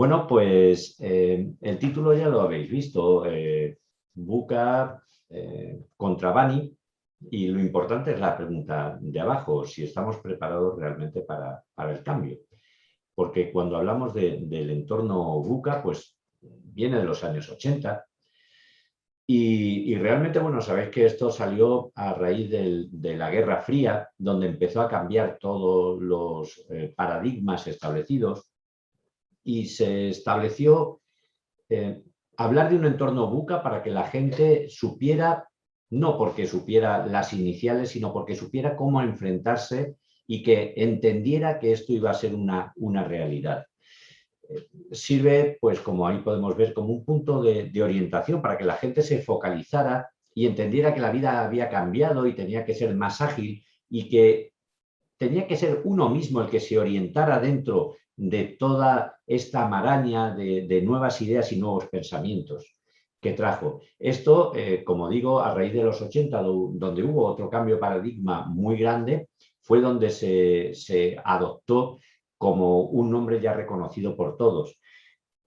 Bueno, pues el título ya lo habéis visto, VUCA contra Bani, y lo importante es la pregunta de abajo, si estamos preparados realmente para el cambio. Porque cuando hablamos del entorno VUCA, pues viene de los años 80 y realmente, bueno, sabéis que esto salió a raíz de la Guerra Fría, donde empezó a cambiar todos los paradigmas establecidos y se estableció hablar de un entorno VUCA para que la gente supiera, no porque supiera las iniciales, sino porque supiera cómo enfrentarse y que entendiera que esto iba a ser una realidad. Sirve, pues como ahí podemos ver, como un punto de orientación para que la gente se focalizara y entendiera que la vida había cambiado y tenía que ser más ágil y que tenía que ser uno mismo el que se orientara dentro de toda esta maraña de nuevas ideas y nuevos pensamientos que trajo. Esto, como digo, a raíz de los 80, donde hubo otro cambio de paradigma muy grande, fue donde se adoptó como un nombre ya reconocido por todos.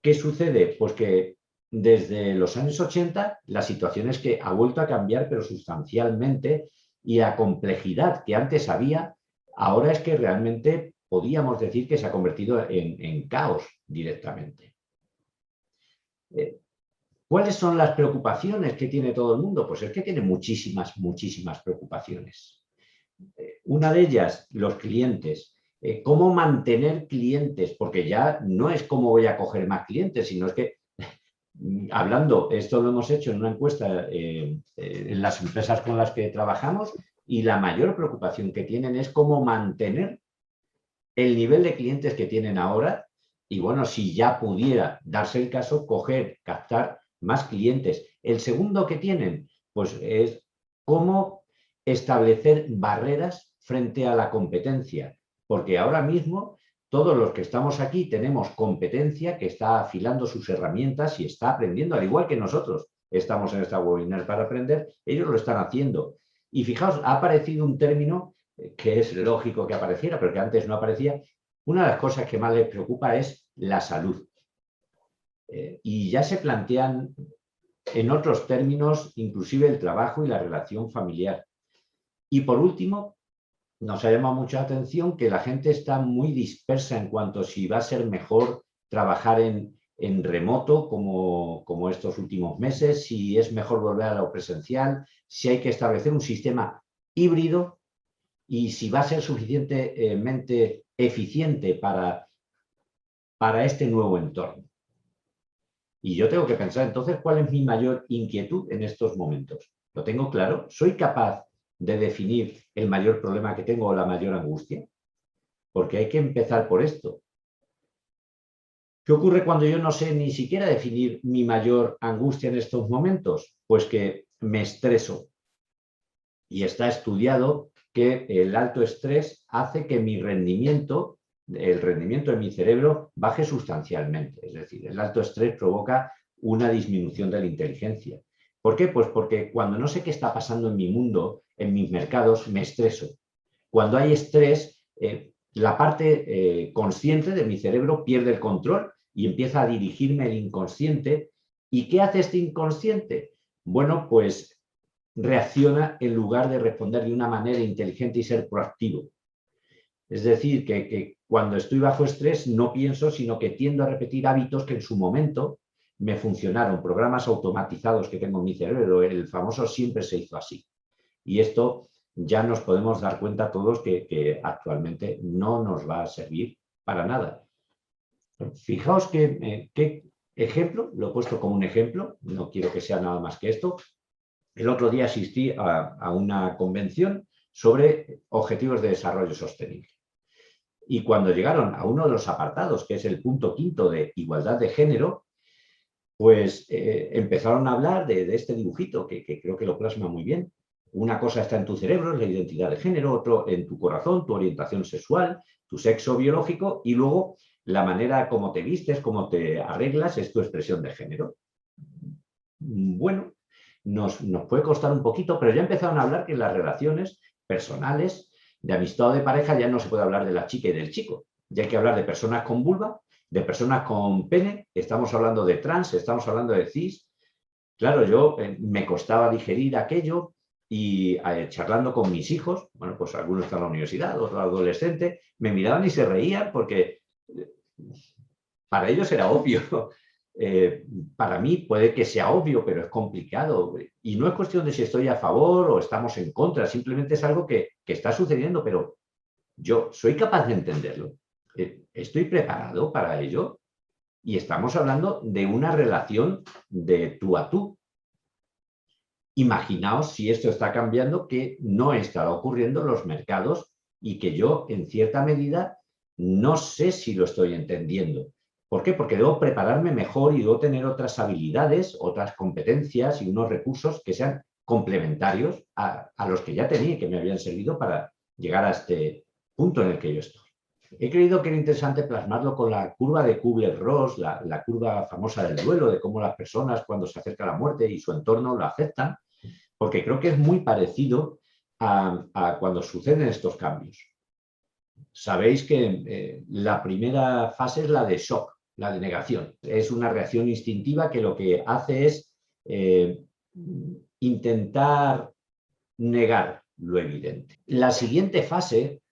¿Qué sucede? Pues que desde los años 80 la situación es que ha vuelto a cambiar, pero sustancialmente, y la complejidad que antes había, ahora es que realmente podíamos decir que se ha convertido en caos directamente. ¿Cuáles son las preocupaciones que tiene todo el mundo? Pues es que tiene muchísimas preocupaciones. Una de ellas, los clientes. ¿Cómo mantener clientes? Porque ya no es cómo voy a coger más clientes, sino es que, hablando, esto lo hemos hecho en una encuesta en las empresas con las que trabajamos, y la mayor preocupación que tienen es cómo mantener el nivel de clientes que tienen ahora. Y bueno, si ya pudiera darse el caso, coger, captar más clientes. El segundo que tienen, pues es cómo establecer barreras frente a la competencia. Porque ahora mismo todos los que estamos aquí tenemos competencia que está afilando sus herramientas y está aprendiendo, al igual que nosotros estamos en esta webinar para aprender, ellos lo están haciendo. Y fijaos, ha aparecido un término que es lógico que apareciera, pero que antes no aparecía. Una de las cosas que más les preocupa es la salud. Y ya se plantean en otros términos, inclusive el trabajo y la relación familiar. Y por último, nos ha llamado mucha atención que la gente está muy dispersa en cuanto a si va a ser mejor trabajar en remoto como estos últimos meses, si es mejor volver a lo presencial, si hay que establecer un sistema híbrido y si va a ser suficientemente eficiente para este nuevo entorno. Y yo tengo que pensar entonces cuál es mi mayor inquietud en estos momentos. ¿Lo tengo claro? ¿Soy capaz de definir el mayor problema que tengo o la mayor angustia? Porque hay que empezar por esto. ¿Qué ocurre cuando yo no sé ni siquiera definir mi mayor angustia en estos momentos? Pues que me estreso. Y está estudiado que el alto estrés hace que mi rendimiento, el rendimiento de mi cerebro, baje sustancialmente. Es decir, el alto estrés provoca una disminución de la inteligencia. ¿Por qué? Pues porque cuando no sé qué está pasando en mi mundo, en mis mercados, me estreso. Cuando hay estrés, la parte consciente de mi cerebro pierde el control y empieza a dirigirme el inconsciente. ¿Y qué hace este inconsciente? Bueno, pues reacciona en lugar de responder de una manera inteligente y ser proactivo. Es decir, que cuando estoy bajo estrés no pienso, sino que tiendo a repetir hábitos que en su momento me funcionaron, programas automatizados que tengo en mi cerebro, el famoso siempre se hizo así. Y esto ya nos podemos dar cuenta todos que actualmente no nos va a servir para nada. Fijaos qué ejemplo, lo he puesto como un ejemplo, no quiero que sea nada más que esto. El otro día asistí a una convención sobre objetivos de desarrollo sostenible. Y cuando llegaron a uno de los apartados, que es el punto 5 de igualdad de género, pues empezaron a hablar de este dibujito, que creo que lo plasma muy bien. Una cosa está en tu cerebro, es la identidad de género, otro en tu corazón, tu orientación sexual, tu sexo biológico, y luego la manera como te vistes, cómo te arreglas, es tu expresión de género. Bueno, nos puede costar un poquito, pero ya empezaron a hablar que en las relaciones personales, de amistad o de pareja, ya no se puede hablar de la chica y del chico. Ya hay que hablar de personas con vulva de personas con pene, estamos hablando de trans, estamos hablando de cis. Claro, yo me costaba digerir aquello y charlando con mis hijos, bueno, pues algunos están en la universidad, otros adolescentes, me miraban y se reían porque para ellos era obvio. Para mí puede que sea obvio, pero es complicado. Y no es cuestión de si estoy a favor o estamos en contra, simplemente es algo que está sucediendo, pero yo soy capaz de entenderlo. Estoy preparado para ello y estamos hablando de una relación de tú a tú. Imaginaos si esto está cambiando, que no estará ocurriendo en los mercados y que yo, en cierta medida, no sé si lo estoy entendiendo. ¿Por qué? Porque debo prepararme mejor y debo tener otras habilidades, otras competencias y unos recursos que sean complementarios a los que ya tenía y que me habían servido para llegar a este punto en el que yo estoy. He creído que era interesante plasmarlo con la curva de Kubler-Ross, la curva famosa del duelo, de cómo las personas cuando se acerca la muerte y su entorno lo aceptan, porque creo que es muy parecido a cuando suceden estos cambios. Sabéis que la primera fase es la de shock, la de negación. Es una reacción instintiva que lo que hace es intentar negar lo evidente. La siguiente fase,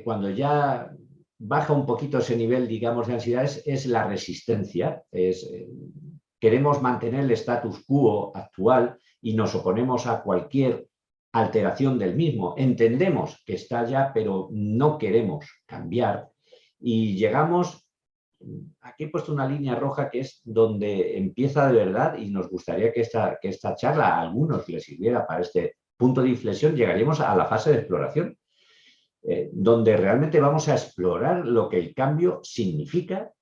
cuando ya baja un poquito ese nivel, digamos, de ansiedad, es la resistencia. Queremos mantener el status quo actual y nos oponemos a cualquier alteración del mismo. Entendemos que está ya, pero no queremos cambiar. Y llegamos, aquí he puesto una línea roja que es donde empieza de verdad y nos gustaría que esta charla a algunos les sirviera para este punto de inflexión. Llegaríamos a la fase de exploración, donde realmente vamos a explorar lo que el cambio significa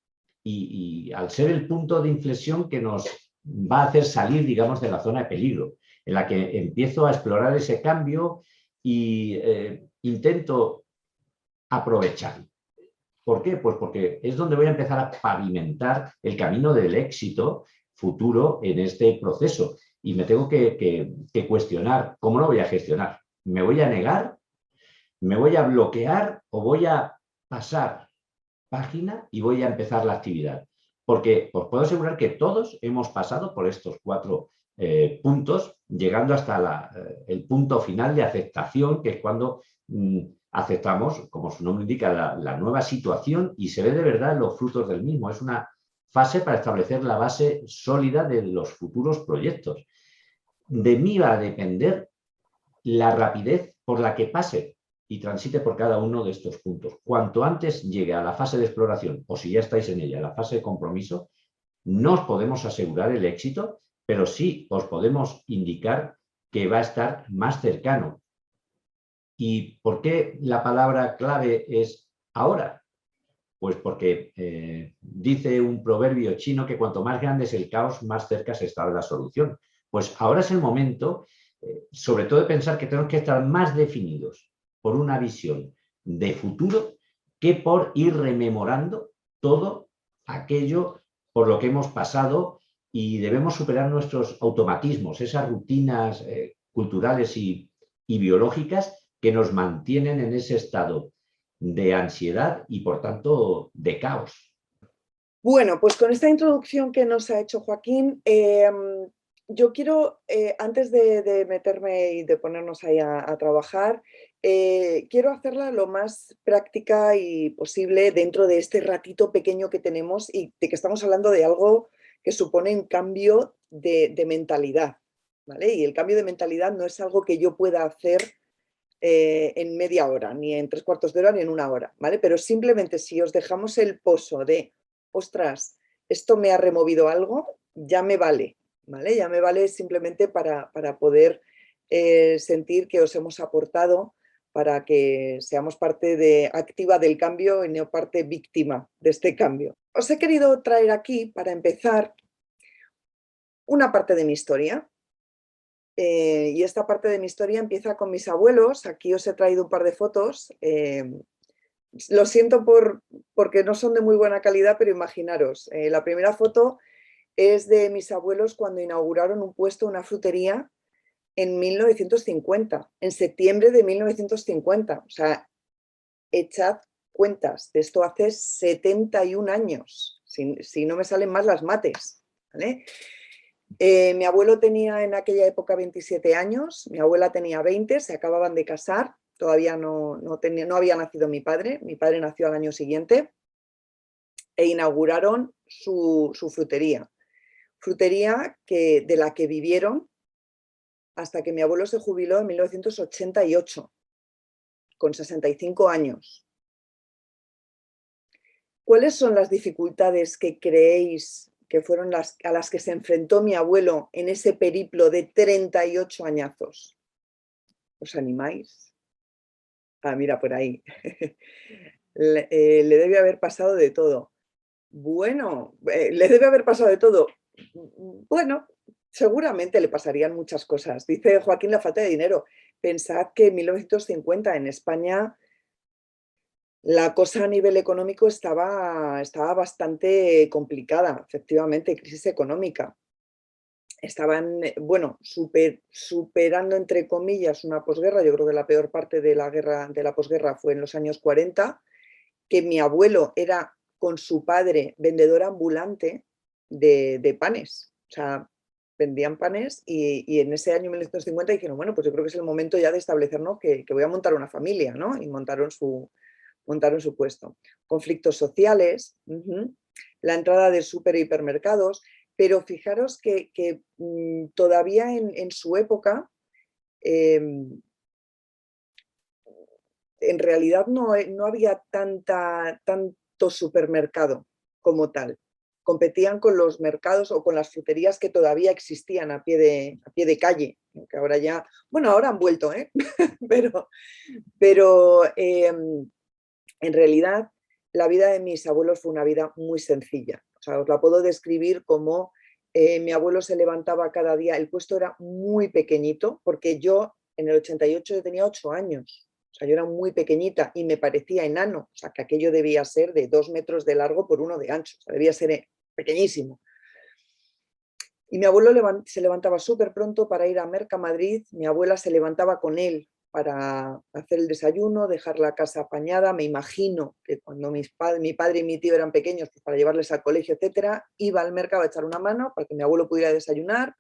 y al ser el punto de inflexión que nos va a hacer salir, digamos, de la zona de peligro, en la que empiezo a explorar ese cambio y intento aprovecharlo. ¿Por qué? Pues porque es donde voy a empezar a pavimentar el camino del éxito futuro en este proceso. Y me tengo que cuestionar cómo lo voy a gestionar. ¿Me voy a negar? ¿Me voy a bloquear o voy a pasar página y voy a empezar la actividad? Porque os puedo asegurar que todos hemos pasado por estos 4 puntos, llegando hasta el punto final de aceptación, que es cuando aceptamos, como su nombre indica, la nueva situación y se ve de verdad los frutos del mismo. Es una fase para establecer la base sólida de los futuros proyectos. De mí va a depender la rapidez por la que pase y transite por cada uno de estos puntos. Cuanto antes llegue a la fase de exploración, o si ya estáis en ella, la fase de compromiso, no os podemos asegurar el éxito, pero sí os podemos indicar que va a estar más cercano. ¿Y por qué la palabra clave es ahora? Pues porque dice un proverbio chino que cuanto más grande es el caos, más cerca se está de la solución. Pues ahora es el momento, sobre todo de pensar que tenemos que estar más definidos por una visión de futuro que por ir rememorando todo aquello por lo que hemos pasado, y debemos superar nuestros automatismos, esas rutinas culturales y biológicas que nos mantienen en ese estado de ansiedad y, por tanto, de caos. Bueno, pues con esta introducción que nos ha hecho Joaquín, yo quiero, antes de meterme y de ponernos ahí a trabajar, quiero hacerla lo más práctica y posible dentro de este ratito pequeño que tenemos y de que estamos hablando de algo que supone un cambio de mentalidad, ¿vale? Y el cambio de mentalidad no es algo que yo pueda hacer en media hora, ni en 3/4 de hora, ni en 1 hora, ¿vale? Pero simplemente si os dejamos el pozo de, ostras, esto me ha removido algo, ya me vale, ¿vale? Ya me vale simplemente para poder sentir que os hemos aportado para que seamos parte activa del cambio y no parte víctima de este cambio. Os he querido traer aquí, para empezar, una parte de mi historia. Y esta parte de mi historia empieza con mis abuelos. Aquí os he traído un par de fotos. Lo siento porque no son de muy buena calidad, pero imaginaros. La primera foto es de mis abuelos cuando inauguraron un puesto, una frutería, en 1950, en septiembre de 1950. O sea, echad cuentas de esto hace 71 años, si no me salen más las mates, ¿vale? Mi abuelo tenía en aquella época 27 años, mi abuela tenía 20, se acababan de casar, todavía no había nacido mi padre nació al año siguiente, e inauguraron su frutería. Frutería de la que vivieron hasta que mi abuelo se jubiló en 1988, con 65 años. ¿Cuáles son las dificultades que creéis que fueron a las que se enfrentó mi abuelo en ese periplo de 38 añazos? ¿Os animáis? Ah, mira, por ahí. Le debe haber pasado de todo. Bueno, le debe haber pasado de todo. Bueno, seguramente le pasarían muchas cosas. Dice Joaquín, la falta de dinero. Pensad que en 1950 en España la cosa a nivel económico estaba bastante complicada, efectivamente, crisis económica. Estaban, bueno, superando, entre comillas, una posguerra. Yo creo que la peor parte de la posguerra fue en los años 40, que mi abuelo era, con su padre, vendedor ambulante de panes. O sea, vendían panes y en ese año 1950 dijeron, bueno, pues yo creo que es el momento ya de establecernos que voy a montar una familia, ¿no? Y montaron su puesto. Conflictos sociales, la entrada de súper y hipermercados, pero fijaros que todavía en su época, en realidad no había tanto supermercado como tal. Competían con los mercados o con las fruterías que todavía existían a pie de calle, que ahora ya, bueno, ahora han vuelto, ¿eh? pero en realidad, la vida de mis abuelos fue una vida muy sencilla. O sea, os la puedo describir como mi abuelo se levantaba cada día, el puesto era muy pequeñito, porque yo en el 88 yo tenía 8 años. O sea, yo era muy pequeñita y me parecía enano. O sea, que aquello debía ser de 2 metros de largo por 1 de ancho. O sea, debía ser pequeñísimo. Y mi abuelo se levantaba súper pronto para ir a Mercamadrid. Mi abuela se levantaba con él para hacer el desayuno, dejar la casa apañada. Me imagino que cuando mi padre y mi tío eran pequeños, pues para llevarles al colegio, etcétera, iba al mercado a echar una mano para que mi abuelo pudiera desayunar.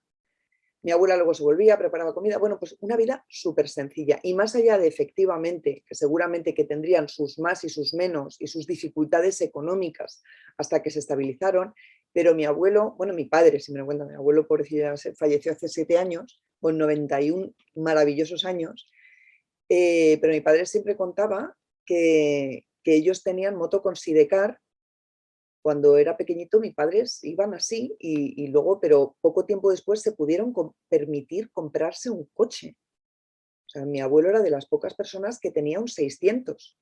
Mi abuela luego se volvía, preparaba comida. Bueno, pues una vida súper sencilla. Y más allá de, efectivamente, que seguramente que tendrían sus más y sus menos y sus dificultades económicas hasta que se estabilizaron, pero mi abuelo, bueno, mi padre, si me lo cuenta, mi abuelo pobrecito falleció hace 7 años, con 91 maravillosos años, pero mi padre siempre contaba que ellos tenían moto con sidecar. Cuando era pequeñito, mis padres iban así y luego, pero poco tiempo después, se pudieron permitir comprarse un coche. O sea, mi abuelo era de las pocas personas que tenía un 600.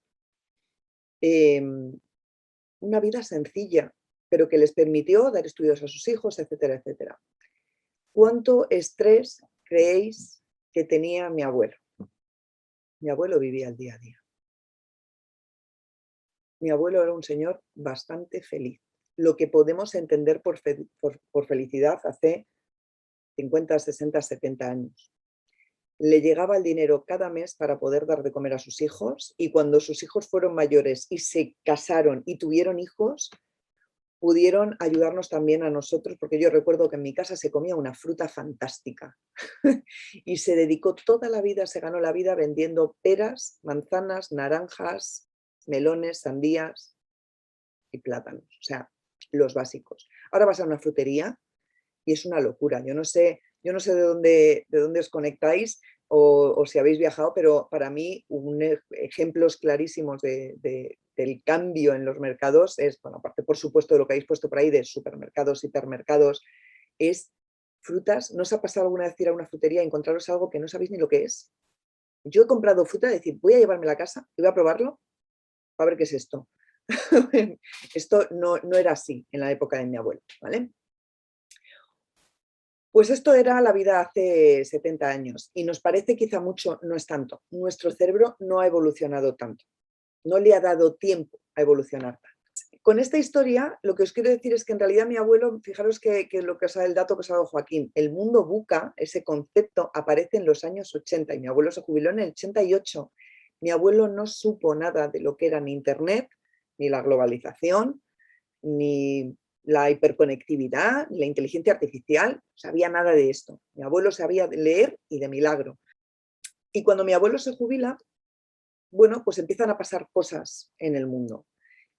Una vida sencilla, pero que les permitió dar estudios a sus hijos, etcétera, etcétera. ¿Cuánto estrés creéis que tenía mi abuelo? Mi abuelo vivía el día a día. Mi abuelo era un señor bastante feliz. Lo que podemos entender por felicidad hace 50, 60, 70 años. Le llegaba el dinero cada mes para poder dar de comer a sus hijos, y cuando sus hijos fueron mayores y se casaron y tuvieron hijos, pudieron ayudarnos también a nosotros, porque yo recuerdo que en mi casa se comía una fruta fantástica y se dedicó toda la vida, se ganó la vida vendiendo peras, manzanas, naranjas, melones, sandías y plátanos, o sea, los básicos. Ahora vas a una frutería y es una locura. Yo no sé de dónde os conectáis o si habéis viajado, pero para mí ejemplos clarísimos del cambio en los mercados es, bueno, aparte por supuesto de lo que habéis puesto por ahí de supermercados, hipermercados, es frutas. ¿No os ha pasado alguna vez ir a una frutería y encontraros algo que no sabéis ni lo que es? Yo he comprado fruta, es decir, voy a llevarme a casa y voy a probarlo, a ver qué es esto. Esto no era así en la época de mi abuelo, ¿vale? Pues esto era la vida hace 70 años y nos parece quizá mucho, no es tanto. Nuestro cerebro no ha evolucionado tanto, no le ha dado tiempo a evolucionar tanto. Con esta historia lo que os quiero decir es que en realidad mi abuelo, fijaros que lo que os da el dato que os ha dado Joaquín, el mundo VUCA, ese concepto aparece en los años 80 y mi abuelo se jubiló en el 88. Mi abuelo no supo nada de lo que era ni Internet, ni la globalización, ni la hiperconectividad, ni la inteligencia artificial, no sabía nada de esto. Mi abuelo sabía de leer y de milagro. Y cuando mi abuelo se jubila, bueno, pues empiezan a pasar cosas en el mundo.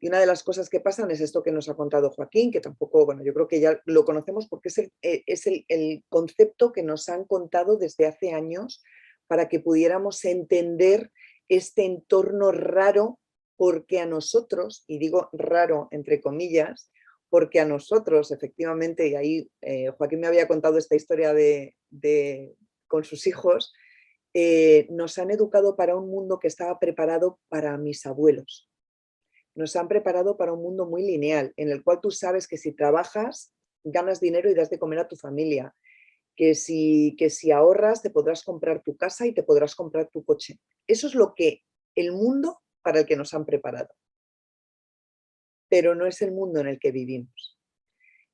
Y una de las cosas que pasan es esto que nos ha contado Joaquín, que tampoco, bueno, yo creo que ya lo conocemos porque es el concepto que nos han contado desde hace años para que pudiéramos entender este entorno raro, porque a nosotros, y digo raro entre comillas, porque a nosotros efectivamente, y ahí Joaquín me había contado esta historia con sus hijos, nos han educado para un mundo que estaba preparado para mis abuelos. Nos han preparado para un mundo muy lineal, en el cual tú sabes que si trabajas, ganas dinero y das de comer a tu familia, que si ahorras te podrás comprar tu casa y te podrás comprar tu coche. Eso es lo que el mundo para el que nos han preparado. Pero no es el mundo en el que vivimos.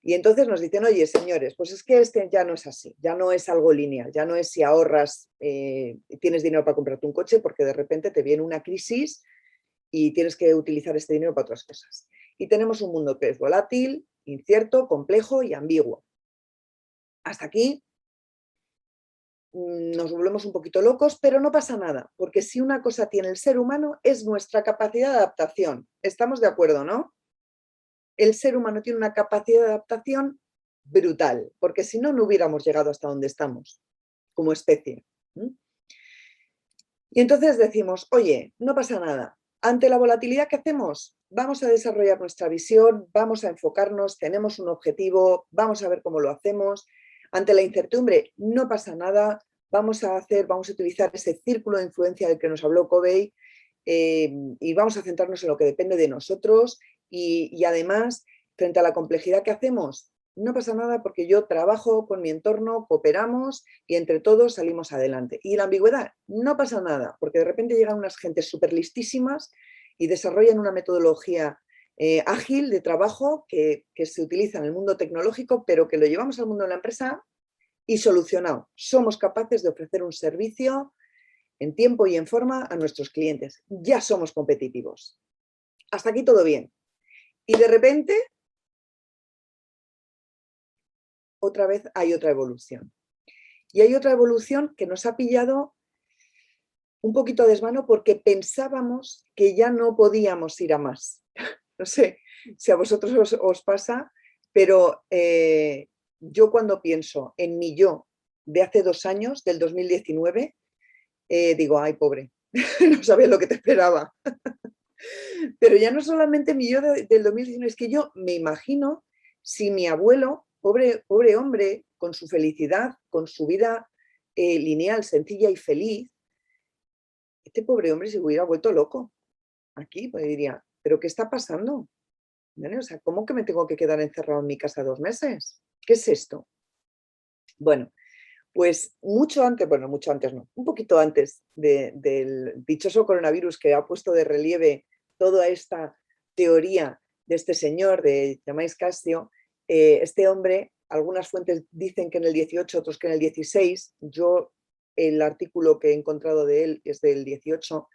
Y entonces nos dicen, oye, señores, pues es que este ya no es así, ya no es algo lineal, ya no es si ahorras, tienes dinero para comprarte un coche, porque de repente te viene una crisis y tienes que utilizar este dinero para otras cosas. Y tenemos un mundo que es volátil, incierto, complejo y ambiguo. Hasta aquí nos volvemos un poquito locos, pero no pasa nada, porque si una cosa tiene el ser humano es nuestra capacidad de adaptación. ¿Estamos de acuerdo, no? El ser humano tiene una capacidad de adaptación brutal, porque si no, no hubiéramos llegado hasta donde estamos como especie. Y entonces decimos, oye, no pasa nada. Ante la volatilidad que hacemos, vamos a desarrollar nuestra visión, vamos a enfocarnos, tenemos un objetivo, vamos a ver cómo lo hacemos. Ante la incertidumbre, no pasa nada, vamos a utilizar ese círculo de influencia del que nos habló Covey y vamos a centrarnos en lo que depende de nosotros y además, frente a la complejidad que hacemos, no pasa nada porque yo trabajo con mi entorno, cooperamos y entre todos salimos adelante. Y la ambigüedad, no pasa nada, porque de repente llegan unas gentes súper listísimas y desarrollan una metodología ágil de trabajo que se utiliza en el mundo tecnológico, pero que lo llevamos al mundo de la empresa y solucionado. Somos capaces de ofrecer un servicio en tiempo y en forma a nuestros clientes. Ya somos competitivos. Hasta aquí todo bien. Y de repente, otra vez hay otra evolución. Y hay otra evolución que nos ha pillado un poquito a desmano porque pensábamos que ya no podíamos ir a más. No sé si a vosotros os pasa, pero yo cuando pienso en mi yo de hace 2 años, del 2019, digo, ay, pobre, no sabía lo que te esperaba. Pero ya no solamente mi yo del 2019, es que yo me imagino si mi abuelo, pobre hombre, con su felicidad, con su vida lineal, sencilla y feliz, este pobre hombre se hubiera vuelto loco aquí, pues diría, ¿pero qué está pasando? ¿Vale? O sea, ¿cómo que me tengo que quedar encerrado en mi casa 2 meses? ¿Qué es esto? Bueno, pues mucho antes no, un poquito antes del dichoso coronavirus que ha puesto de relieve toda esta teoría de este señor, de Tomás Casio, este hombre, algunas fuentes dicen que en el 18, otros que en el 16, yo el artículo que he encontrado de él es del 18,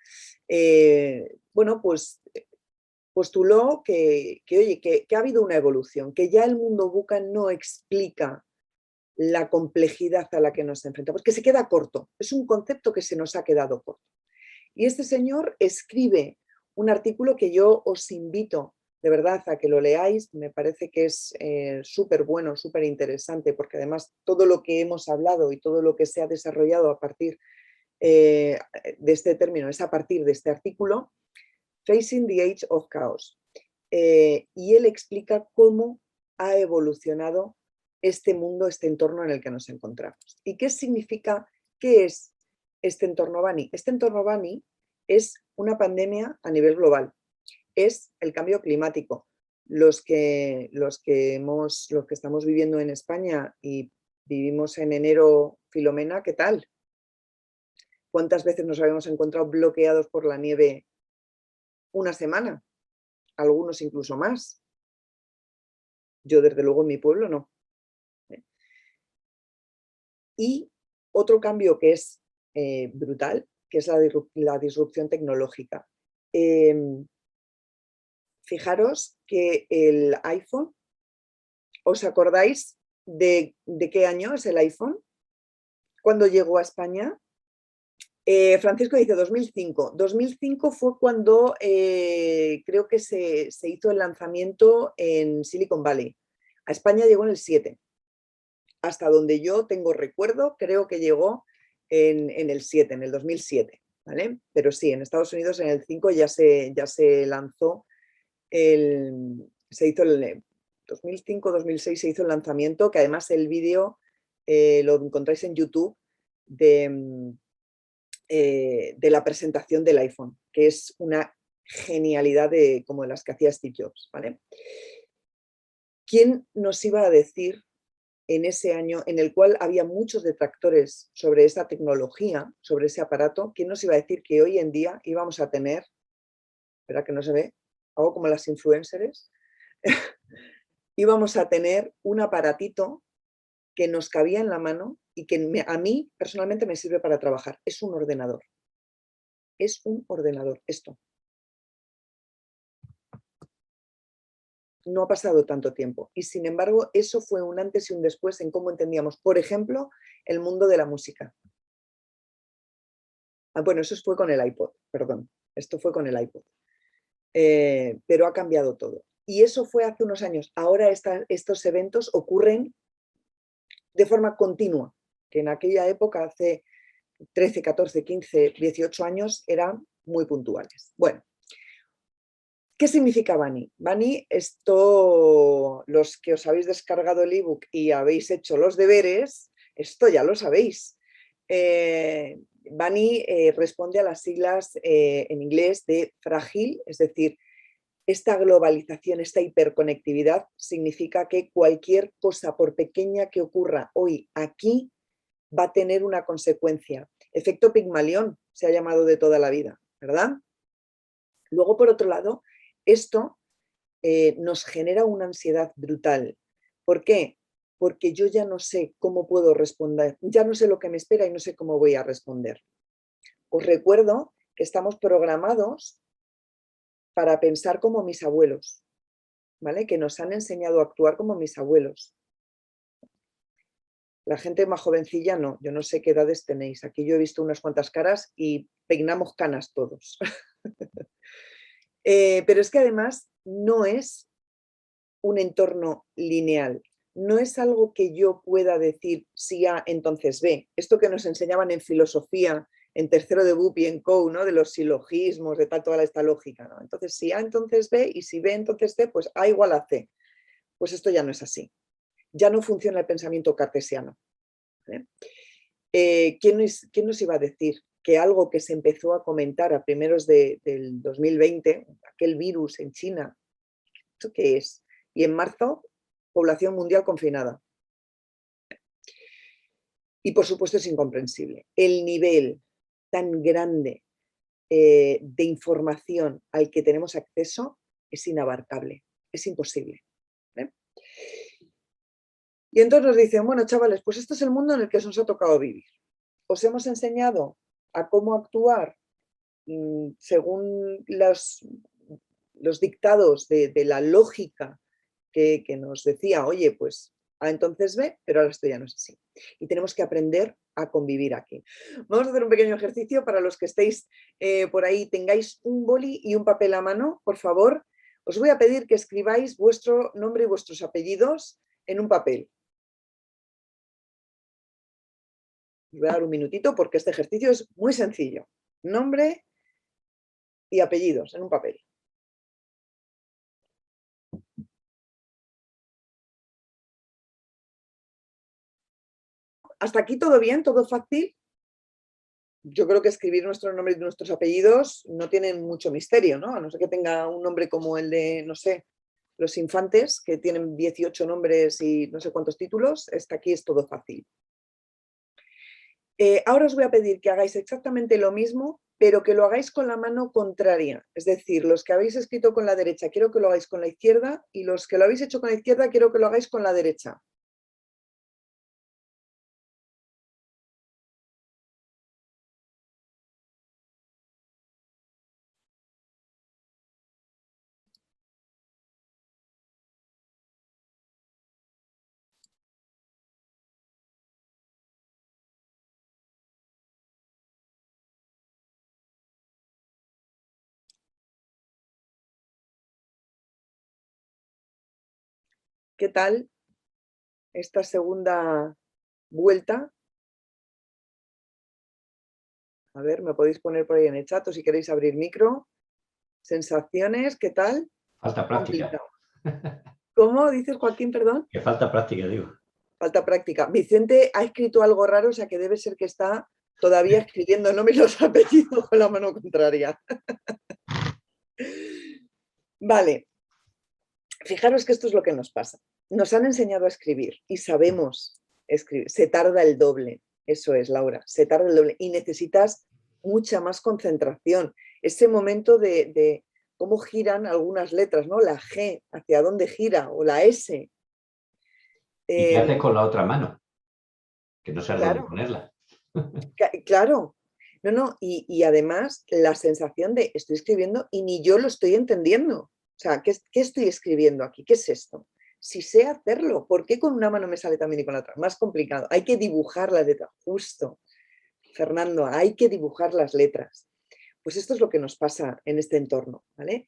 bueno, pues postuló oye, que ha habido una evolución, que ya el mundo VUCA no explica la complejidad a la que nos enfrentamos, que se queda corto, es un concepto que se nos ha quedado corto. Y este señor escribe un artículo que yo os invito de verdad a que lo leáis, me parece que es súper bueno, súper interesante, porque además todo lo que hemos hablado y todo lo que se ha desarrollado a partir de este término es a partir de este artículo, Facing the Age of Chaos. Y él explica cómo ha evolucionado este mundo, este entorno en el que nos encontramos. ¿Y qué significa, qué es este entorno Bani? Este entorno Bani es una pandemia a nivel global, es el cambio climático. Los que estamos viviendo en España y vivimos en enero, Filomena, ¿qué tal? ¿Cuántas veces nos habíamos encontrado bloqueados por la nieve una semana? Algunos incluso más. Yo, desde luego, en mi pueblo no. Y otro cambio que es brutal que es la disrupción tecnológica. Fijaros que el iPhone, ¿os acordáis de qué año es el iPhone? ¿Cuándo llegó a España? Francisco dice 2005. 2005 fue cuando creo que se hizo el lanzamiento en Silicon Valley. A España llegó en el 7. Hasta donde yo tengo recuerdo, creo que llegó en el 7, en el 2007. ¿Vale? Pero sí, en Estados Unidos en el 5 ya se lanzó, se hizo el 2005-2006 se hizo el lanzamiento, que además el vídeo lo encontráis en YouTube de la presentación del iPhone, que es una genialidad como de las que hacía Steve Jobs. ¿Vale? ¿Quién nos iba a decir en ese año en el cual había muchos detractores sobre esa tecnología, sobre ese aparato, quién nos iba a decir que hoy en día íbamos a tener, espera que no se ve, algo como las influencers, íbamos a tener un aparatito que nos cabía en la mano y que a mí personalmente me sirve para trabajar? Es un ordenador. Es un ordenador, esto. No ha pasado tanto tiempo y sin embargo eso fue un antes y un después en cómo entendíamos, por ejemplo, el mundo de la música. Bueno, eso fue con el iPod, perdón, esto fue con el iPod, pero ha cambiado todo. Y eso fue hace unos años. Ahora estos eventos ocurren de forma continua, que en aquella época, hace 13, 14, 15, 18 años, eran muy puntuales. Bueno, ¿qué significa Bunny? Bunny, esto, los que os habéis descargado el ebook y habéis hecho los deberes, esto ya lo sabéis. Bunny responde a las siglas en inglés de frágil, es decir, esta globalización, esta hiperconectividad significa que cualquier cosa, por pequeña que ocurra hoy aquí, va a tener una consecuencia. Efecto Pigmalión se ha llamado de toda la vida, ¿verdad? Luego, por otro lado, esto nos genera una ansiedad brutal. ¿Por qué? Porque yo ya no sé cómo puedo responder, ya no sé lo que me espera y no sé cómo voy a responder. Os recuerdo que estamos programados para pensar como mis abuelos, ¿vale? Que nos han enseñado a actuar como mis abuelos. La gente más jovencilla no, yo no sé qué edades tenéis. Aquí yo he visto unas cuantas caras y peinamos canas todos. Pero es que además no es un entorno lineal. No es algo que yo pueda decir si A, entonces B. Esto que nos enseñaban en filosofía, en tercero de BUP y en COU, ¿no? De los silogismos, de toda esta lógica, ¿no? Entonces, si A, entonces B, y si B, entonces C, pues A igual a C. Pues esto ya no es así. Ya no funciona el pensamiento cartesiano. ¿Vale? ¿Quién nos iba a decir que algo que se empezó a comentar a primeros del 2020, aquel virus en China, ¿esto qué es? Y en marzo, población mundial confinada. Y por supuesto es incomprensible. El nivel tan grande de información al que tenemos acceso es inabarcable, es imposible. ¿Vale? Y entonces nos dicen, bueno, chavales, pues este es el mundo en el que nos ha tocado vivir. Os hemos enseñado a cómo actuar según los dictados de la lógica que nos decía, oye, pues A entonces B, pero ahora esto ya no es así. Y tenemos que aprender a convivir aquí. Vamos a hacer un pequeño ejercicio para los que estéis por ahí, tengáis un boli y un papel a mano, por favor. Os voy a pedir que escribáis vuestro nombre y vuestros apellidos en un papel. Os voy a dar un minutito porque este ejercicio es muy sencillo. Nombre y apellidos en un papel. ¿Hasta aquí todo bien? ¿Todo fácil? Yo creo que escribir nuestro nombre y nuestros apellidos no tienen mucho misterio, ¿no? A no ser que tenga un nombre como el de, no sé, los infantes, que tienen 18 nombres y no sé cuántos títulos. Hasta aquí es todo fácil. Ahora os voy a pedir que hagáis exactamente lo mismo, pero que lo hagáis con la mano contraria. Es decir, los que habéis escrito con la derecha, quiero que lo hagáis con la izquierda, y los que lo habéis hecho con la izquierda, quiero que lo hagáis con la derecha. ¿Qué tal esta segunda vuelta? A ver, me podéis poner por ahí en el chat o si queréis abrir micro. Sensaciones, ¿qué tal? Falta práctica. Complicado. ¿Cómo dices, Joaquín, perdón? Que falta práctica, digo. Falta práctica. Vicente ha escrito algo raro, o sea que debe ser que está todavía escribiendo nombres los apellidos con la mano contraria. Vale. Fijaros que esto es lo que nos pasa. Nos han enseñado a escribir y sabemos escribir. Se tarda el doble. Eso es, Laura. Se tarda el doble y necesitas mucha más concentración. Ese momento de cómo giran algunas letras, ¿no? La G, hacia dónde gira, o la S. ¿Y qué haces con la otra mano? Que no sabes dónde Claro, ponerla. claro. No, no, y además la sensación de estoy escribiendo y ni yo lo estoy entendiendo. O sea, ¿qué estoy escribiendo aquí? ¿Qué es esto? Si sé hacerlo, ¿por qué con una mano me sale también y con la otra? Más complicado. Hay que dibujar la letra, justo. Fernando, hay que dibujar las letras. Pues esto es lo que nos pasa en este entorno, ¿vale?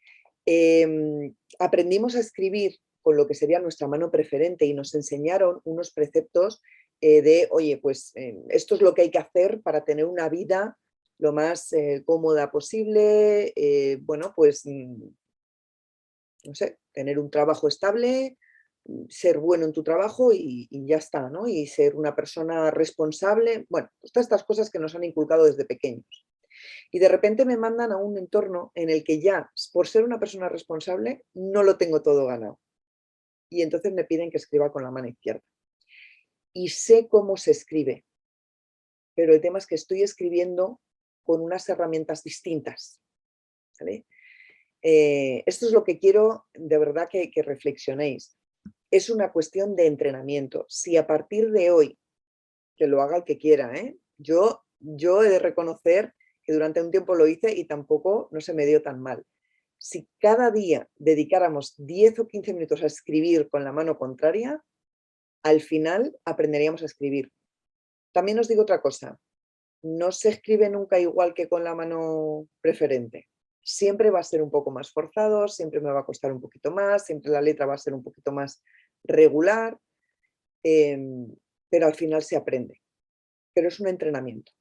Aprendimos a escribir con lo que sería nuestra mano preferente y nos enseñaron unos preceptos de, oye, pues esto es lo que hay que hacer para tener una vida lo más cómoda posible, bueno, pues, no sé, tener un trabajo estable, ser bueno en tu trabajo y ya está, ¿no? Y ser una persona responsable, bueno, pues todas estas cosas que nos han inculcado desde pequeños. Y de repente me mandan a un entorno en el que ya, por ser una persona responsable, no lo tengo todo ganado. Y entonces me piden que escriba con la mano izquierda. Y sé cómo se escribe, pero el tema es que estoy escribiendo con unas herramientas distintas, ¿vale? Esto es lo que quiero de verdad que reflexionéis. Es una cuestión de entrenamiento. Si a partir de hoy, que lo haga el que quiera, ¿eh? Yo he de reconocer que durante un tiempo lo hice y tampoco no se me dio tan mal. Si cada día dedicáramos 10 o 15 minutos a escribir con la mano contraria, al final aprenderíamos a escribir. También os digo otra cosa, no se escribe nunca igual que con la mano preferente. Siempre va a ser un poco más forzado, siempre me va a costar un poquito más, siempre la letra va a ser un poquito más regular, pero al final se aprende. Pero es un entrenamiento.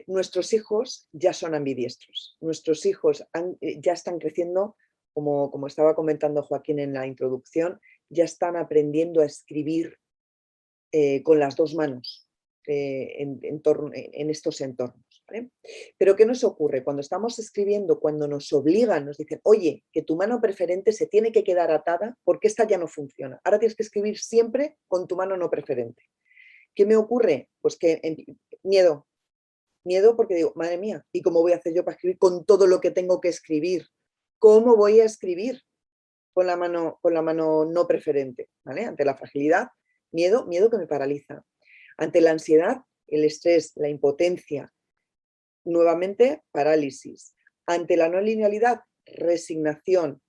Nuestros hijos ya son ambidiestros. Nuestros hijos ya están creciendo, como estaba comentando Joaquín en la introducción, ya están aprendiendo a escribir con las dos manos en estos entornos, ¿vale? Pero ¿qué nos ocurre? Cuando estamos escribiendo, cuando nos obligan, nos dicen, oye, que tu mano preferente se tiene que quedar atada porque esta ya no funciona. Ahora tienes que escribir siempre con tu mano no preferente. ¿Qué me ocurre? Pues que miedo. Miedo porque digo, madre mía, ¿y cómo voy a hacer yo para escribir con todo lo que tengo que escribir? ¿Cómo voy a escribir con la mano no preferente? ¿Vale? Ante la fragilidad, miedo que me paraliza. Ante la ansiedad, el estrés, la impotencia, nuevamente parálisis. Ante la no linealidad, resignación.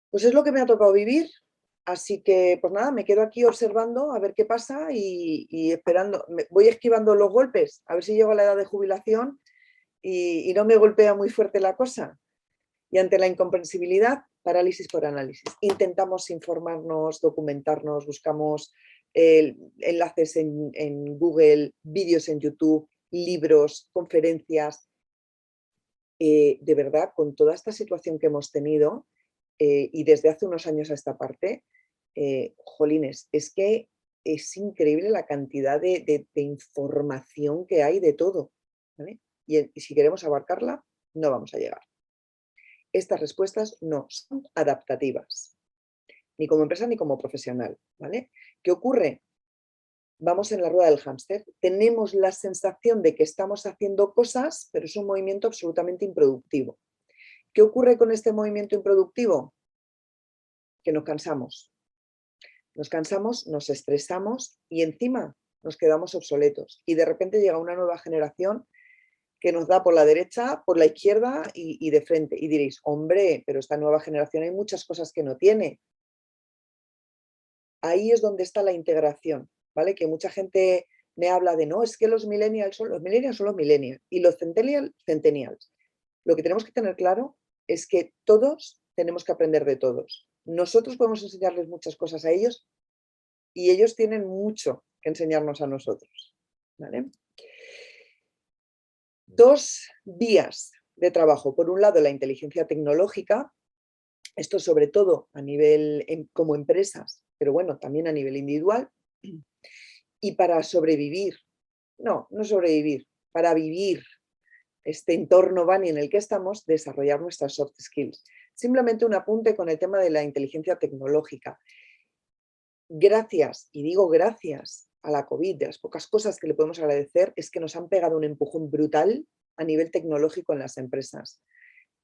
Pues es lo que me ha tocado vivir. Así que, pues nada, me quedo aquí observando a ver qué pasa y esperando. Voy esquivando los golpes, a ver si llego a la edad de jubilación y no me golpea muy fuerte la cosa. Y ante la incomprensibilidad, parálisis por análisis. Intentamos informarnos, documentarnos, buscamos enlaces en Google, vídeos en YouTube, libros, conferencias. De verdad, con toda esta situación que hemos tenido, y desde hace unos años a esta parte, jolines, es que es increíble la cantidad de información que hay de todo, ¿vale? Y si queremos abarcarla, no vamos a llegar. Estas respuestas no son adaptativas, ni como empresa ni como profesional, ¿vale? ¿Qué ocurre? Vamos en la rueda del hámster, tenemos la sensación de que estamos haciendo cosas, pero es un movimiento absolutamente improductivo. ¿Qué ocurre con este movimiento improductivo? Que nos cansamos. Nos cansamos, nos estresamos y encima nos quedamos obsoletos. Y de repente llega una nueva generación que nos da por la derecha, por la izquierda y de frente. Y diréis, hombre, pero esta nueva generación hay muchas cosas que no tiene. Ahí es donde está la integración, ¿vale? Que mucha gente me habla de, no, es que los millennials son los millennials y los centennials. Lo que tenemos que tener claro es que todos tenemos que aprender de todos. Nosotros podemos enseñarles muchas cosas a ellos y ellos tienen mucho que enseñarnos a nosotros, ¿vale? Dos vías de trabajo. Por un lado, la inteligencia tecnológica, esto sobre todo a nivel como empresas, pero bueno, también a nivel individual. Y para sobrevivir, no sobrevivir, para vivir este entorno Bunny en el que estamos, desarrollar nuestras soft skills. Simplemente un apunte con el tema de la inteligencia tecnológica. Gracias, y digo gracias a la COVID, de las pocas cosas que le podemos agradecer, es que nos han pegado un empujón brutal a nivel tecnológico en las empresas.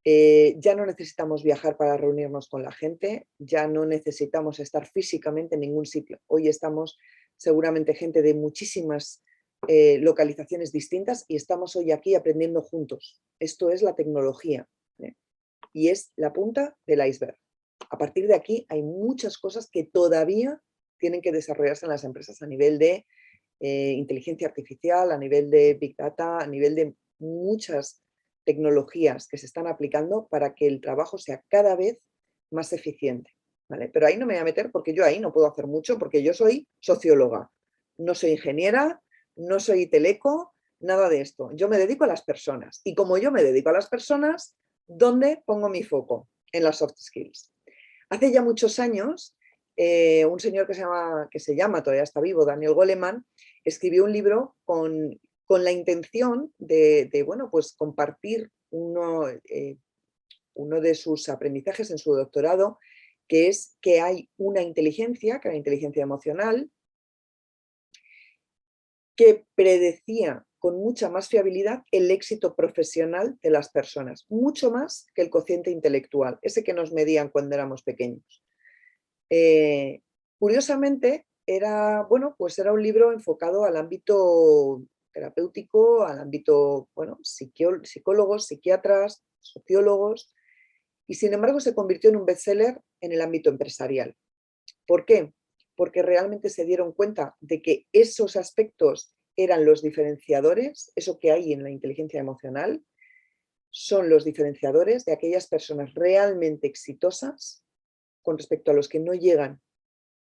Ya no necesitamos viajar para reunirnos con la gente, ya no necesitamos estar físicamente en ningún sitio. Hoy estamos seguramente gente de muchísimas localizaciones distintas y estamos hoy aquí aprendiendo juntos. Esto es la tecnología, ¿eh? Y es la punta del iceberg. A partir de aquí hay muchas cosas que todavía tienen que desarrollarse en las empresas a nivel de inteligencia artificial, a nivel de Big Data, a nivel de muchas tecnologías que se están aplicando para que el trabajo sea cada vez más eficiente, ¿vale? Pero ahí no me voy a meter porque yo ahí no puedo hacer mucho porque yo soy socióloga, no soy ingeniera, no soy teleco, nada de esto. Yo me dedico a las personas y como yo me dedico a las personas, ¿dónde pongo mi foco? En las soft skills. Hace ya muchos años, un señor que se llama, todavía está vivo, Daniel Goleman, escribió un libro con la intención de bueno, pues compartir uno de sus aprendizajes en su doctorado, que es que hay una inteligencia, que es la inteligencia emocional, que predecía con mucha más fiabilidad el éxito profesional de las personas, mucho más que el cociente intelectual, ese que nos medían cuando éramos pequeños. Curiosamente, bueno, pues era un libro enfocado al ámbito terapéutico, al ámbito, bueno, psicólogos, psiquiatras, sociólogos, y sin embargo se convirtió en un bestseller en el ámbito empresarial. ¿Por qué? Porque realmente se dieron cuenta de que esos aspectos eran los diferenciadores, eso que hay en la inteligencia emocional, son los diferenciadores de aquellas personas realmente exitosas con respecto a los que no llegan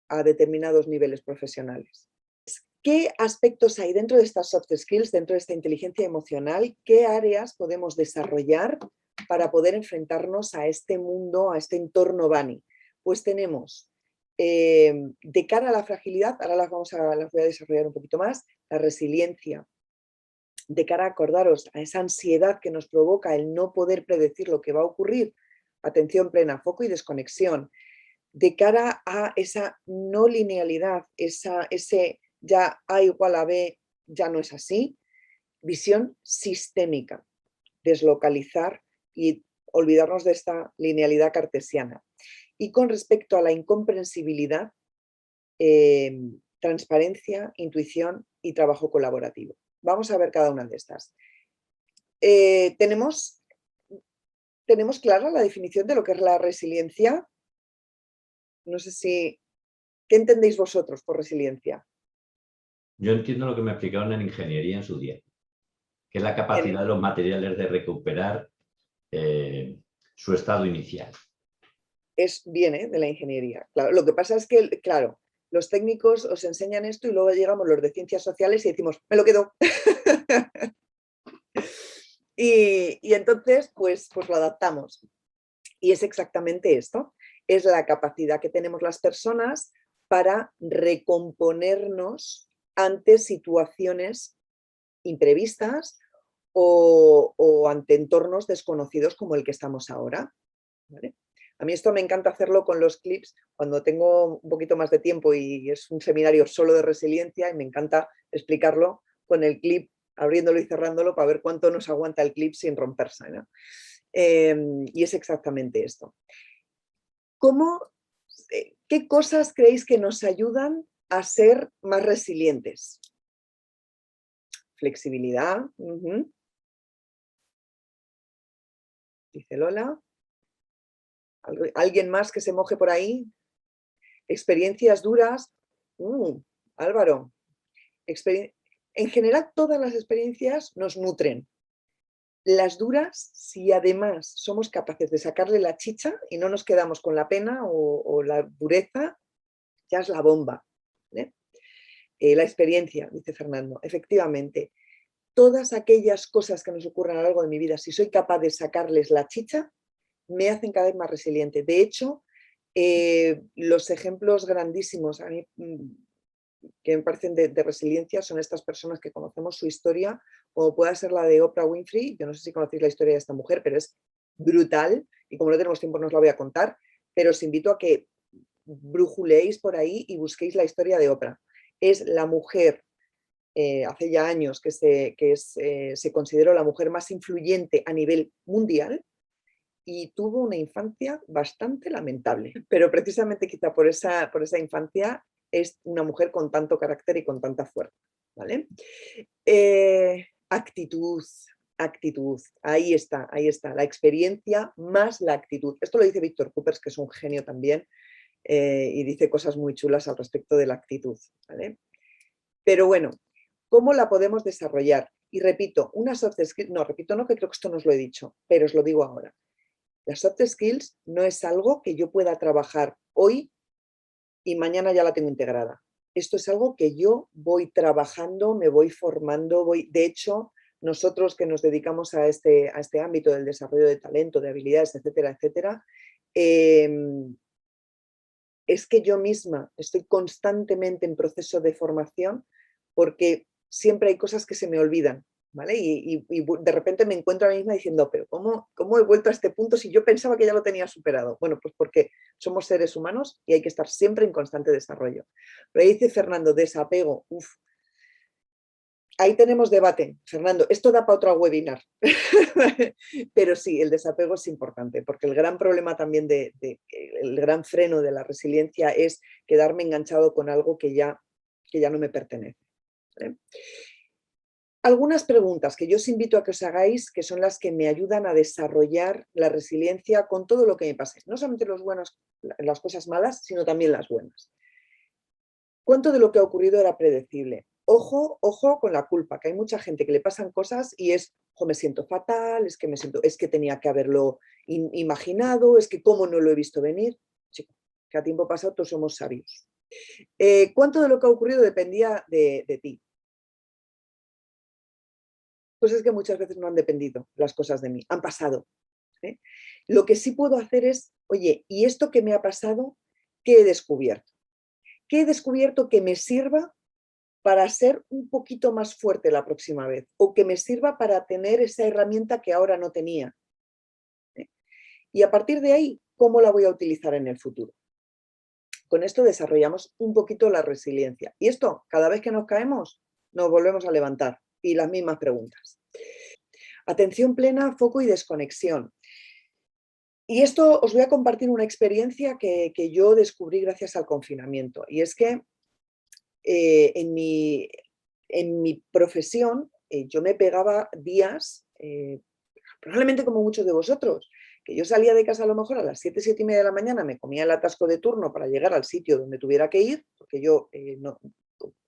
a determinados niveles profesionales. ¿Qué aspectos hay dentro de estas soft skills, dentro de esta inteligencia emocional? ¿Qué áreas podemos desarrollar para poder enfrentarnos a este mundo, a este entorno Bunny? Pues tenemos, de cara a la fragilidad, ahora las voy a desarrollar un poquito más, la resiliencia. De cara, acordaros, a esa ansiedad que nos provoca el no poder predecir lo que va a ocurrir, atención plena, foco y desconexión. De cara a esa no linealidad, ese ya A igual a B ya no es así, visión sistémica, deslocalizar y olvidarnos de esta linealidad cartesiana. Y con respecto a la incomprensibilidad, transparencia, intuición y trabajo colaborativo. Vamos a ver cada una de estas. ¿Tenemos clara la definición de lo que es la resiliencia? No sé si... ¿Qué entendéis vosotros por resiliencia? Yo entiendo lo que me explicaron en ingeniería en su día, que es la capacidad de los materiales de recuperar su estado inicial. Viene de la ingeniería. Claro, lo que pasa es que, claro, los técnicos os enseñan esto y luego llegamos los de ciencias sociales y decimos, me lo quedo. y entonces, pues lo adaptamos. Y es exactamente esto. Es la capacidad que tenemos las personas para recomponernos ante situaciones imprevistas o ante entornos desconocidos como el que estamos ahora, ¿vale? A mí esto me encanta hacerlo con los clips cuando tengo un poquito más de tiempo y es un seminario solo de resiliencia y me encanta explicarlo con el clip, abriéndolo y cerrándolo para ver cuánto nos aguanta el clip sin romperse, ¿no? Y es exactamente esto. ¿Qué cosas creéis que nos ayudan a ser más resilientes? Flexibilidad. Dice Lola. ¿Alguien más que se moje por ahí? Experiencias duras. Álvaro. En general, todas las experiencias nos nutren. Las duras, si además somos capaces de sacarle la chicha y no nos quedamos con la pena o la dureza, ya es la bomba, ¿vale? La experiencia, dice Fernando, efectivamente. Todas aquellas cosas que nos ocurren a lo largo de mi vida, si soy capaz de sacarles la chicha, me hacen cada vez más resiliente. De hecho, los ejemplos grandísimos a mí, que me parecen de resiliencia son estas personas que conocemos su historia, como pueda ser la de Oprah Winfrey. Yo no sé si conocéis la historia de esta mujer, pero es brutal y como no tenemos tiempo no os la voy a contar, pero os invito a que brujuleéis por ahí y busquéis la historia de Oprah. Es la mujer, hace ya años que se consideró la mujer más influyente a nivel mundial y tuvo una infancia bastante lamentable. Pero precisamente quizá por esa infancia es una mujer con tanto carácter y con tanta fuerza, ¿vale? Actitud, ahí está, la experiencia más la actitud. Esto lo dice Víctor Coopers, que es un genio también, y dice cosas muy chulas al respecto de la actitud, ¿vale? Pero bueno, ¿cómo la podemos desarrollar? Y repito, una soft skill, no, repito, no, que creo que esto no os lo he dicho, pero os lo digo ahora. Las soft skills no es algo que yo pueda trabajar hoy y mañana ya la tengo integrada. Esto es algo que yo voy trabajando, me voy formando, de hecho, nosotros que nos dedicamos a este ámbito del desarrollo de talento, de habilidades, etcétera, etcétera, es que yo misma estoy constantemente en proceso de formación porque siempre hay cosas que se me olvidan, ¿vale? Y de repente me encuentro a mí misma diciendo, pero ¿cómo he vuelto a este punto si yo pensaba que ya lo tenía superado? Bueno, pues porque somos seres humanos y hay que estar siempre en constante desarrollo. Pero ahí dice Fernando, desapego, ahí tenemos debate, Fernando, esto da para otro webinar, pero sí, el desapego es importante, porque el gran problema también, el gran freno de la resiliencia es quedarme enganchado con algo que ya no me pertenece, ¿vale? Algunas preguntas que yo os invito a que os hagáis, que son las que me ayudan a desarrollar la resiliencia con todo lo que me pase, no solamente las cosas malas, sino también las buenas. ¿Cuánto de lo que ha ocurrido era predecible? Ojo con la culpa, que hay mucha gente que le pasan cosas y es, me siento fatal, es que tenía que haberlo imaginado, es que cómo no lo he visto venir. Chico, que a tiempo pasado todos somos sabios. ¿Cuánto de lo que ha ocurrido dependía de ti? Pues es que muchas veces no han dependido las cosas de mí, han pasado. Lo que sí puedo hacer es, oye, ¿y esto que me ha pasado, qué he descubierto? ¿Qué he descubierto que me sirva para ser un poquito más fuerte la próxima vez? O que me sirva para tener esa herramienta que ahora no tenía. Y a partir de ahí, ¿cómo la voy a utilizar en el futuro? Con esto desarrollamos un poquito la resiliencia. Y esto, cada vez que nos caemos, nos volvemos a levantar. Y las mismas preguntas. Atención plena, foco y desconexión. Y esto os voy a compartir una experiencia que yo descubrí gracias al confinamiento. Y es que en mi profesión yo me pegaba días, probablemente como muchos de vosotros, que yo salía de casa a lo mejor a las 7, 7:30 de la mañana, me comía el atasco de turno para llegar al sitio donde tuviera que ir, porque yo,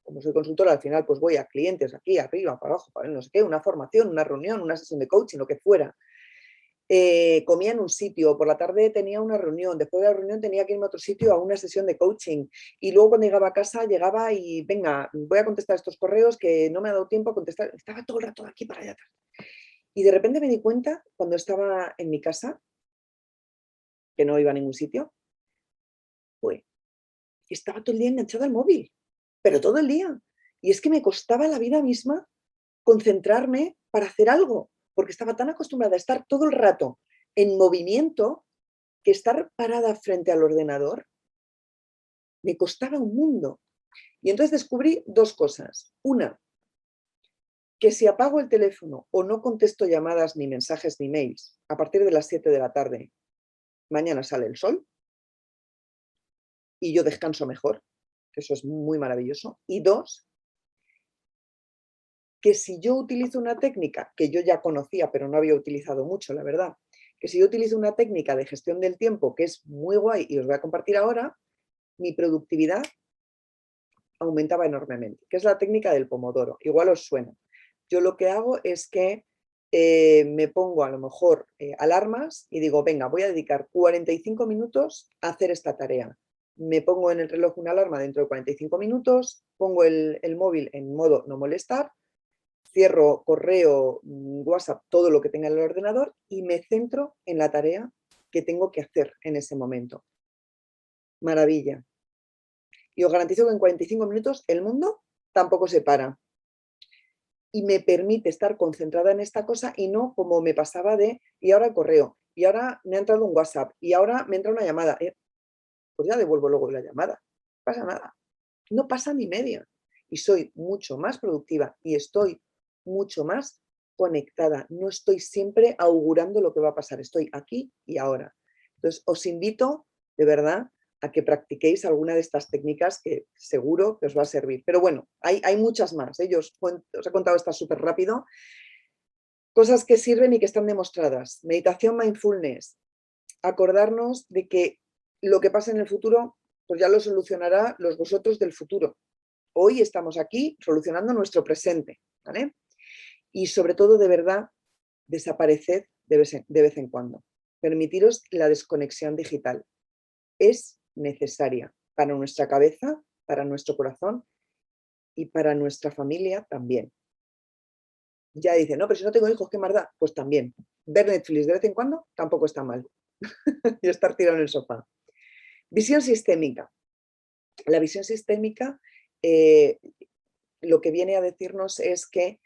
como soy consultora, al final pues voy a clientes aquí, arriba, para abajo, para no sé qué, una formación, una reunión, una sesión de coaching, lo que fuera. Comía en un sitio, por la tarde tenía una reunión, después de la reunión tenía que irme a otro sitio a una sesión de coaching y luego cuando llegaba a casa llegaba y venga, voy a contestar estos correos que no me ha dado tiempo a contestar, estaba todo el rato de aquí para allá. Y de repente me di cuenta cuando estaba en mi casa, que no iba a ningún sitio, pues estaba todo el día enganchada al móvil, pero todo el día. Y es que me costaba la vida misma concentrarme para hacer algo, porque estaba tan acostumbrada a estar todo el rato en movimiento que estar parada frente al ordenador me costaba un mundo. Y entonces descubrí dos cosas. Una, que si apago el teléfono o no contesto llamadas, ni mensajes, ni mails a partir de las 7 de la tarde, mañana sale el sol y yo descanso mejor, que eso es muy maravilloso. Y dos, que si yo utilizo una técnica que yo ya conocía, pero no había utilizado mucho, la verdad, que si yo utilizo una técnica de gestión del tiempo que es muy guay y os voy a compartir ahora, mi productividad aumentaba enormemente, que es la técnica del pomodoro. Igual os suena. Yo lo que hago es que me pongo a lo mejor alarmas y digo, venga, voy a dedicar 45 minutos a hacer esta tarea. Me pongo en el reloj una alarma dentro de 45 minutos, pongo el móvil en modo no molestar, cierro correo, WhatsApp, todo lo que tenga en el ordenador y me centro en la tarea que tengo que hacer en ese momento. Maravilla. Y os garantizo que en 45 minutos el mundo tampoco se para. Y me permite estar concentrada en esta cosa y no como me pasaba de, y ahora el correo, y ahora me ha entrado un WhatsApp, y ahora me entra una llamada. Pues ya devuelvo luego la llamada. No pasa nada. No pasa ni media. Y soy mucho más productiva y estoy mucho más conectada. No estoy siempre augurando lo que va a pasar. Estoy aquí y ahora. Entonces, os invito de verdad a que practiquéis alguna de estas técnicas que seguro que os va a servir. Pero bueno, hay muchas más. Yo os he contado estas súper rápido. Cosas que sirven y que están demostradas. Meditación, mindfulness. Acordarnos de que lo que pasa en el futuro, pues ya lo solucionará los vosotros del futuro. Hoy estamos aquí solucionando nuestro presente, ¿vale? Y sobre todo, de verdad, desapareced de vez en cuando. Permitiros la desconexión digital. Es necesaria para nuestra cabeza, para nuestro corazón y para nuestra familia también. Ya dicen, no, pero si no tengo hijos, ¿qué más da? Pues también. Ver Netflix de vez en cuando tampoco está mal. Y estar tirado en el sofá. Visión sistémica. La visión sistémica lo que viene a decirnos es que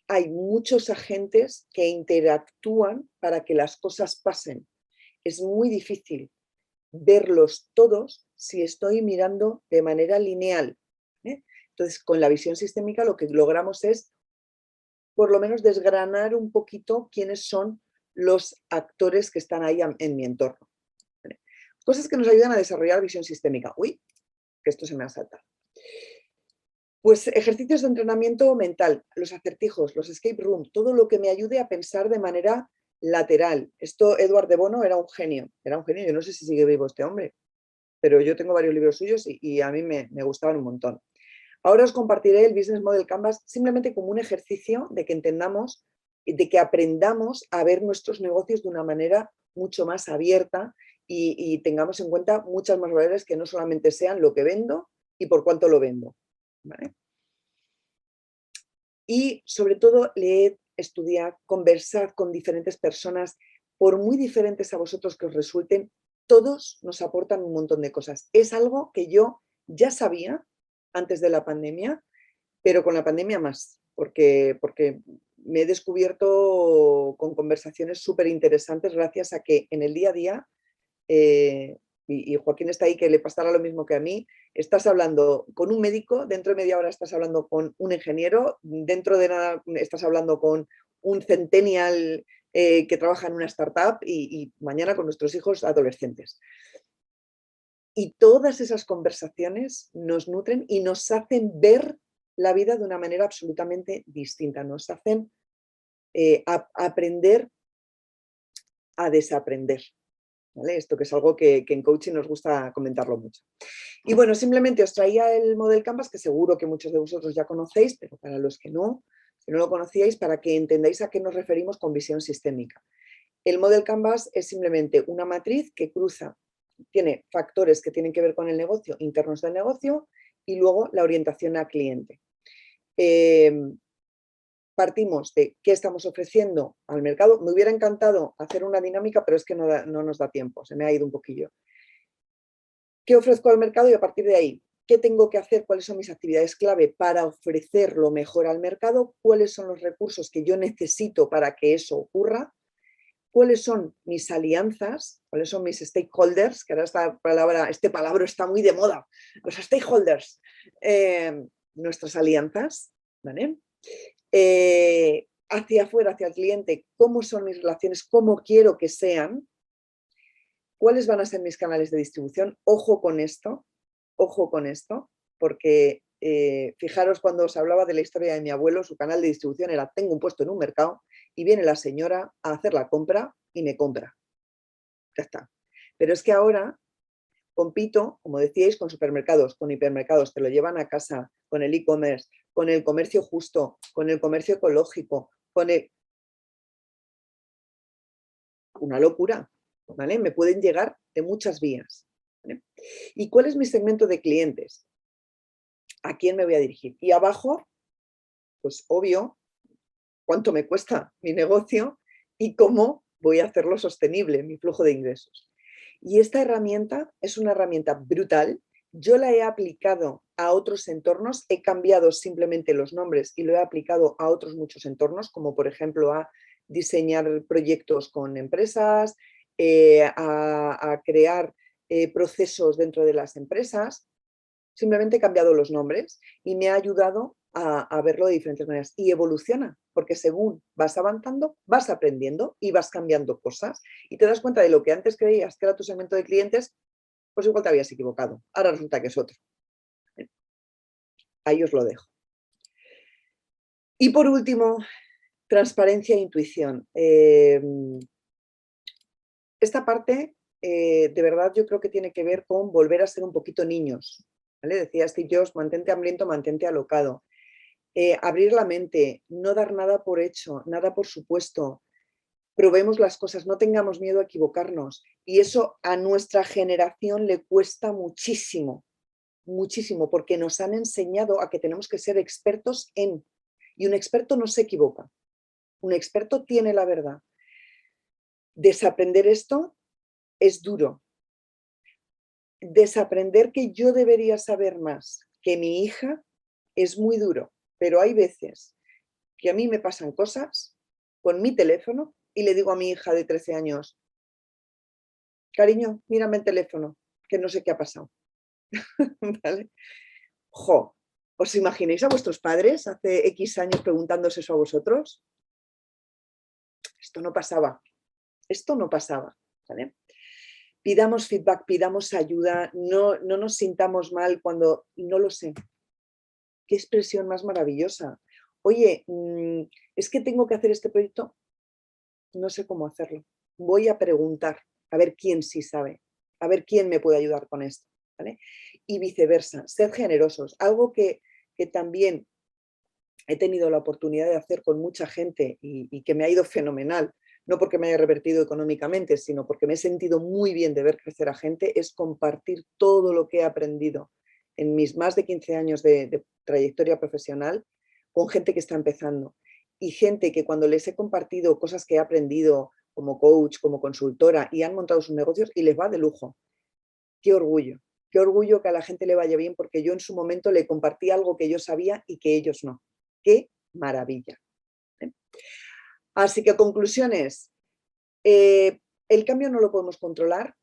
hay muchos agentes que interactúan para que las cosas pasen. Es muy difícil verlos todos si estoy mirando de manera lineal. Entonces, con la visión sistémica lo que logramos es, por lo menos, desgranar un poquito quiénes son los actores que están ahí en mi entorno. Cosas que nos ayudan a desarrollar visión sistémica. Uy, que esto se me ha saltado. Pues ejercicios de entrenamiento mental, los acertijos, los escape room, todo lo que me ayude a pensar de manera lateral. Esto, Edward de Bono era un genio, yo no sé si sigue vivo este hombre, pero yo tengo varios libros suyos y a mí me gustaban un montón. Ahora os compartiré el Business Model Canvas simplemente como un ejercicio de que entendamos, de que aprendamos a ver nuestros negocios de una manera mucho más abierta y tengamos en cuenta muchas más variables que no solamente sean lo que vendo y por cuánto lo vendo. ¿Vale? Y sobre todo leed, estudiad, conversad con diferentes personas, por muy diferentes a vosotros que os resulten, todos nos aportan un montón de cosas. Es algo que yo ya sabía antes de la pandemia, pero con la pandemia más, porque me he descubierto con conversaciones súper interesantes gracias a que en el día a día y Joaquín está ahí, que le pasará lo mismo que a mí, estás hablando con un médico, dentro de media hora estás hablando con un ingeniero, dentro de nada estás hablando con un centennial que trabaja en una startup y mañana con nuestros hijos adolescentes. Y todas esas conversaciones nos nutren y nos hacen ver la vida de una manera absolutamente distinta, nos hacen aprender a desaprender. ¿Vale? Esto que es algo que en coaching nos gusta comentarlo mucho. Y bueno, simplemente os traía el Model Canvas, que seguro que muchos de vosotros ya conocéis, pero para los que no lo conocíais, para que entendáis a qué nos referimos con visión sistémica. El Model Canvas es simplemente una matriz que cruza, tiene factores que tienen que ver con el negocio, internos del negocio, y luego la orientación al cliente. Partimos de qué estamos ofreciendo al mercado. Me hubiera encantado hacer una dinámica, pero es que no nos da tiempo, se me ha ido un poquillo. ¿Qué ofrezco al mercado? Y a partir de ahí, ¿qué tengo que hacer? ¿Cuáles son mis actividades clave para ofrecer lo mejor al mercado? ¿Cuáles son los recursos que yo necesito para que eso ocurra? ¿Cuáles son mis alianzas? ¿Cuáles son mis stakeholders? Que ahora este palabra está muy de moda. Los stakeholders. Nuestras alianzas, ¿vale? Hacia afuera, hacia el cliente, cómo son mis relaciones, cómo quiero que sean, cuáles van a ser mis canales de distribución. Ojo con esto, porque fijaros cuando os hablaba de la historia de mi abuelo, su canal de distribución era: tengo un puesto en un mercado y viene la señora a hacer la compra y me compra. Ya está. Pero es que ahora compito, como decíais, con supermercados, con hipermercados, te lo llevan a casa, con el e-commerce, con el comercio justo, con el comercio ecológico, una locura, ¿vale? Me pueden llegar de muchas vías, ¿vale? ¿Y cuál es mi segmento de clientes? ¿A quién me voy a dirigir? Y abajo, pues obvio, cuánto me cuesta mi negocio y cómo voy a hacerlo sostenible, mi flujo de ingresos. Y esta herramienta es una herramienta brutal. Yo la he aplicado a otros entornos, he cambiado simplemente los nombres y lo he aplicado a otros muchos entornos, como por ejemplo a diseñar proyectos con empresas, a crear procesos dentro de las empresas. Simplemente he cambiado los nombres y me ha ayudado a verlo de diferentes maneras. Y evoluciona, porque según vas avanzando, vas aprendiendo y vas cambiando cosas. Y te das cuenta de lo que antes creías que era tu segmento de clientes, pues igual te habías equivocado. Ahora resulta que es otro. Ahí os lo dejo. Y por último, transparencia e intuición. Esta parte, de verdad, yo creo que tiene que ver con volver a ser un poquito niños. ¿Vale? Decía Steve Jobs, mantente hambriento, mantente alocado. Abrir la mente, no dar nada por hecho, nada por supuesto. Probemos las cosas, no tengamos miedo a equivocarnos. Y eso a nuestra generación le cuesta muchísimo, muchísimo, porque nos han enseñado a que tenemos que ser expertos en. Y un experto no se equivoca. Un experto tiene la verdad. Desaprender esto es duro. Desaprender que yo debería saber más que mi hija es muy duro, pero hay veces que a mí me pasan cosas con mi teléfono y le digo a mi hija de 13 años, cariño, mírame el teléfono, que no sé qué ha pasado. ¿Vale? Jo, ¿os imagináis a vuestros padres hace X años preguntándose eso a vosotros? Esto no pasaba, esto no pasaba, ¿vale? Pidamos feedback, pidamos ayuda, no nos sintamos mal cuando no lo sé. Qué expresión más maravillosa. Oye, es que tengo que hacer este proyecto, no sé cómo hacerlo. Voy a preguntar, a ver quién sí sabe, a ver quién me puede ayudar con esto, ¿vale? Y viceversa, sed generosos. Algo que también he tenido la oportunidad de hacer con mucha gente y que me ha ido fenomenal, no porque me haya revertido económicamente, sino porque me he sentido muy bien de ver crecer a gente, es compartir todo lo que he aprendido en mis más de 15 años de trayectoria profesional con gente que está empezando. Y gente que cuando les he compartido cosas que he aprendido como coach, como consultora, y han montado sus negocios y les va de lujo. Qué orgullo que a la gente le vaya bien, porque yo en su momento le compartí algo que yo sabía y que ellos no. ¡Qué maravilla! Así que conclusiones. El cambio no lo podemos controlar.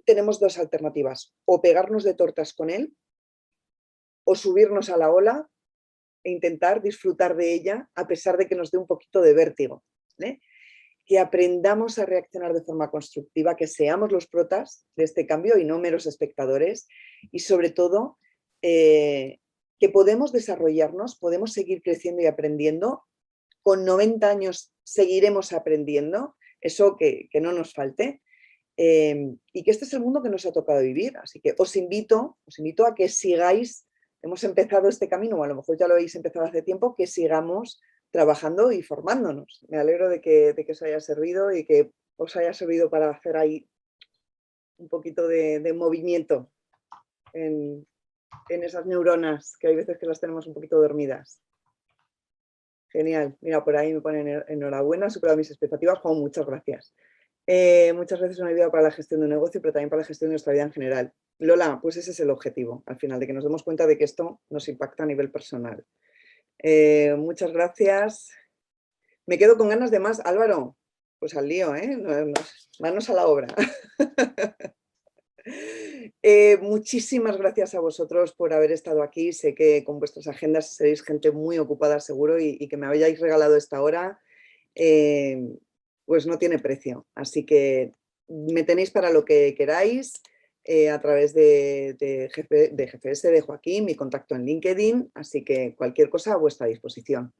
Tenemos dos alternativas. O pegarnos de tortas con él, o subirnos a la ola e intentar disfrutar de ella a pesar de que nos dé un poquito de vértigo, ¿vale? Que aprendamos a reaccionar de forma constructiva, que seamos los protas de este cambio y no meros espectadores. Y sobre todo, que podemos desarrollarnos, podemos seguir creciendo y aprendiendo. Con 90 años seguiremos aprendiendo, eso que no nos falte. Y que este es el mundo que nos ha tocado vivir. Así que os invito a que sigáis, hemos empezado este camino, o a lo mejor ya lo habéis empezado hace tiempo, que sigamos trabajando y formándonos. Me alegro de que os haya servido y que os haya servido para hacer ahí un poquito de movimiento en esas neuronas que hay veces que las tenemos un poquito dormidas. Genial. Mira, por ahí me ponen enhorabuena, he superado mis expectativas. Juan, muchas gracias. Muchas veces una ayuda para la gestión de un negocio, pero también para la gestión de nuestra vida en general. Lola, pues ese es el objetivo, al final, de que nos demos cuenta de que esto nos impacta a nivel personal. Muchas gracias. Me quedo con ganas de más. Álvaro, pues al lío, ¿eh? Manos a la obra. Muchísimas gracias a vosotros por haber estado aquí. Sé que con vuestras agendas seréis gente muy ocupada, seguro, y que me hayáis regalado esta hora, pues no tiene precio. Así que me tenéis para lo que queráis a través de GFS, de Joaquín, mi contacto en LinkedIn. Así que cualquier cosa a vuestra disposición.